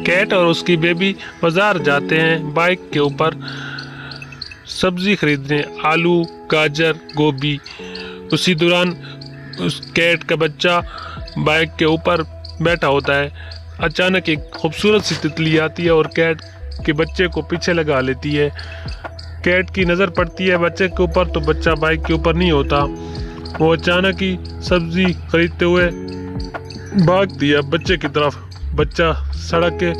Cat और उसकी baby बाजार जाते हैं बाइक के ऊपर सब्जी खरीदने, आलू, गाजर, गोभी। उसी दौरान उस कैट का बच्चा बाइक के ऊपर बैठा होता है। अचानक एक खूबसूरत सी तितली आती है और कैट के बच्चे को पीछे लगा लेती है। कैट की नज़र पड़ती है बच्चे के ऊपर तो बच्चा बाइक के ऊपर नहीं होता। वो अचानक ही सब्जी खरीदते हुए भागती है बच्चे की तरफ। बच्चा सड़क के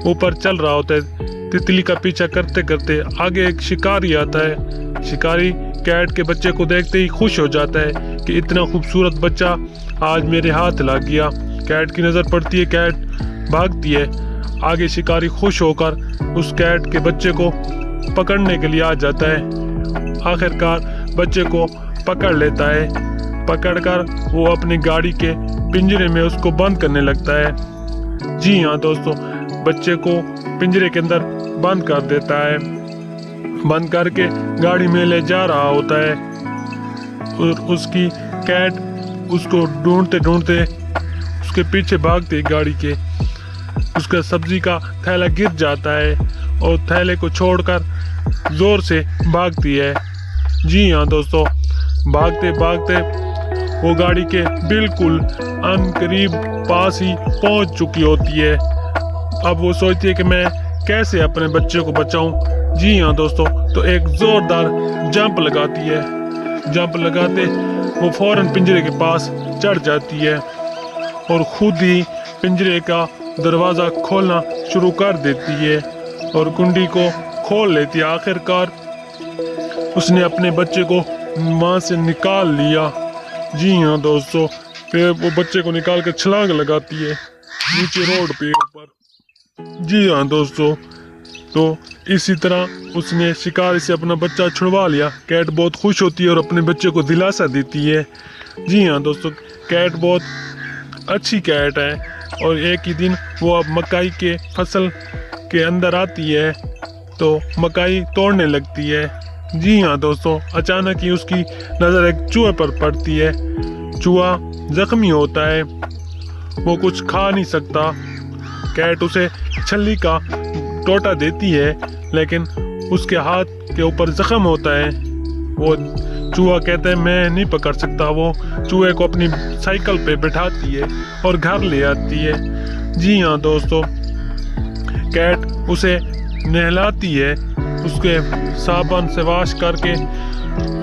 ऊपर चल रहा होता है। तितली का पीछा करते करते आगे एक शिकारी आता है। शिकारी कैट के बच्चे को देखते ही खुश हो जाता है कि इतना खूबसूरत बच्चा आज मेरे हाथ लग गया। कैट की नज़र पड़ती है, कैट भागती है आगे। शिकारी खुश होकर उस कैट के बच्चे को पकड़ने के लिए आ जाता है। आखिरकार बच्चे को पकड़ लेता है। पकड़कर वो अपनी गाड़ी के पिंजरे में उसको बंद करने लगता है। जी हाँ दोस्तों, बच्चे को पिंजरे के अंदर बंद कर देता है। बंद करके गाड़ी में ले जा रहा होता है और उसकी कैट उसको ढूंढते ढूंढते उसके पीछे भागती है गाड़ी के। उसका सब्जी का थैला गिर जाता है और थैले को छोड़कर जोर से भागती है। जी हाँ दोस्तों, भागते भागते वो गाड़ी के बिल्कुल अनकरीब पास ही पहुंच चुकी होती है। अब वो सोचती है कि मैं कैसे अपने बच्चे को बचाऊं। जी हाँ दोस्तों, तो एक जोरदार जंप लगाती है। जंप लगाते वो फौरन पिंजरे के पास चढ़ जाती है और खुद ही पिंजरे का दरवाज़ा खोलना शुरू कर देती है और कुंडी को खोल लेती है। आखिरकार उसने अपने बच्चे को माँ से निकाल लिया। जी हाँ दोस्तों, फिर वो बच्चे को निकाल कर छलांग लगाती है नीचे रोड पे ऊपर। जी हाँ दोस्तों, तो इसी तरह उसने शिकार से अपना बच्चा छुड़वा लिया। कैट बहुत खुश होती है और अपने बच्चे को दिलासा देती है। जी हाँ दोस्तों, कैट बहुत अच्छी कैट है और एक ही दिन वो अब मकई के फसल के अंदर आती है तो मकई तोड़ने लगती है। जी हाँ दोस्तों, अचानक ही उसकी नज़र एक चूहे पर पड़ती है। चूहा जख्मी होता है, वो कुछ खा नहीं सकता। कैट उसे छल्ली का टोटा देती है लेकिन उसके हाथ के ऊपर जख्म होता है। वो चूहा कहता है मैं नहीं पकड़ सकता। वो चूहे को अपनी साइकिल पे बैठाती है और घर ले आती है। जी हाँ दोस्तों, कैट उसे नहलाती है, उसके साबुन से वॉश करके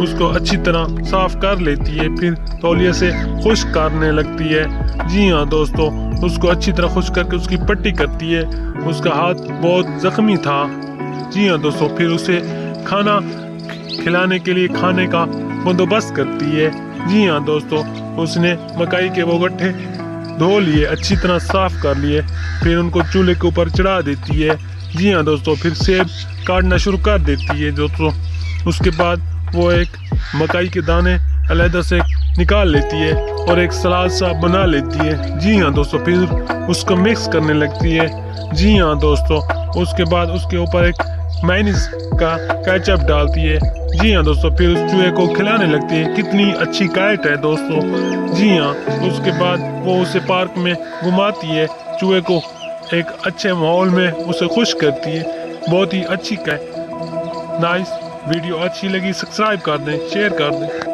उसको अच्छी तरह साफ कर लेती है, फिर तौलिया से खुश्क करने लगती है। जी हाँ दोस्तों, उसको अच्छी तरह खुश्क करके उसकी पट्टी करती है। उसका हाथ बहुत जख्मी था। जी हाँ दोस्तों, फिर उसे खाना खिलाने के लिए खाने का बंदोबस्त करती है। जी हाँ दोस्तों, उसने मकई के वो गट्ठे धो लिए, अच्छी तरह साफ कर लिए, फिर उनको चूल्हे के ऊपर चढ़ा देती है। जी हाँ दोस्तों, फिर सेब काटना शुरू कर देती है दोस्तों। उसके बाद वो एक मकई के दाने अलग से निकाल लेती है और एक सलाद सा बना लेती है। जी हाँ दोस्तों, फिर उसको मिक्स करने लगती है। जी हाँ दोस्तों, उसके बाद उसके ऊपर एक मेयोनीज का केचप डालती है। जी हाँ दोस्तों, फिर उस चूहे को खिलाने लगती है। कितनी अच्छी कैट है दोस्तों। जी हाँ, उसके बाद वो उसे पार्क में घुमाती है, चूहे को एक अच्छे माहौल में उसे खुश करती है। बहुत ही अच्छी कैट। नाइस वीडियो अच्छी लगी सब्सक्राइब कर दें, शेयर कर दें।